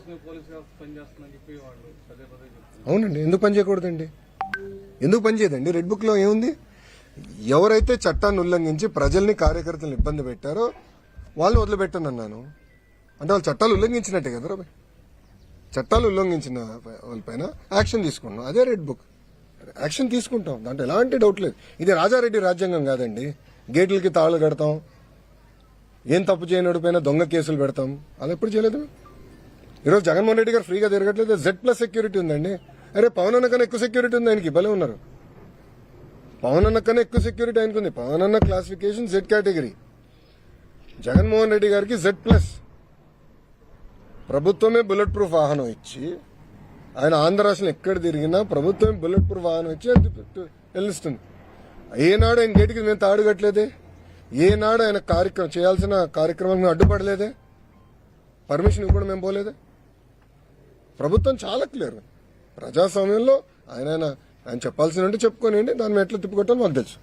కోసమే పోలీసు వ్యవస్థ పనిచేస్తుందని చెప్పి వాళ్ళు పదే పదే చెప్తున్నారు. అవునండి, ఎందుకు పని చేయకూడదండి? ఎందుకు పని చేయదండి? రెడ్ బుక్ లో ఏముంది? ఎవరైతే చట్టాన్ని ఉల్లంఘించి ప్రజల్ని కార్యకర్తలను ఇబ్బంది పెట్టారో వాళ్ళని వదిలిపెట్టను అన్నాను. అంటే వాళ్ళు చట్టాలు ఉల్లంఘించినట్టే కదా, చట్టాలు ఉల్లంఘించిన వాళ్ళపైన యాక్షన్ తీసుకున్నాం. అదే రెడ్ బుక్. యాక్షన్ తీసుకుంటాం, దాంట్లో ఎలాంటి డౌట్ లేదు. ఇది రాజారెడ్డి రాజ్యాంగం కాదండి. గేట్లకి తాళాలు కడతాం, ఏం తప్పు చేయనోడి పైన దొంగ కేసులు పెడతాం. అలా ఎప్పుడు చేయలేదు. ఈరోజు జగన్మోహన్ రెడ్డి గారు ఫ్రీగా తిరగట్లేదు. Z+ సెక్యూరిటీ ఉందండి. అరే పవన్ అన్న కన్నా ఎక్కువ సెక్యూరిటీ ఉంది ఆయనకి. భలే ఉన్నారు. పవన్ అన్న కన్నా ఎక్కువ సెక్యూరిటీ ఆయనకు ఉంది. పవన్ అన్న classification Z category, Jaganmohan Reddy గారికి Z+. ప్రభుత్వమే బుల్లెట్ ప్రూఫ్ వాహనం ఇచ్చి, ఆయన ఆంధ్ర రాష్ట్రంలో ఎక్కడ తిరిగినా ప్రభుత్వమే బుల్లెట్ ప్రూఫ్ వాహనం ఇచ్చి వెళ్ళిస్తుంది. ఏనాడు ఆయన గేటుకి మేము తాడు కట్టలేదే, ఏనాడు ఆయన చేయాల్సిన కార్యక్రమం అడ్డుపడలేదే, పర్మిషన్ కూడా మేము పోలేదే. ప్రభుత్వం చాలా క్లియర్. ప్రజాస్వామ్యంలో ఆయన చెప్పాల్సిన చెప్పుకోనివ్వండి, దాన్ని ఎట్లా తిప్పుకొట్టాలో మాకు తెలుసు.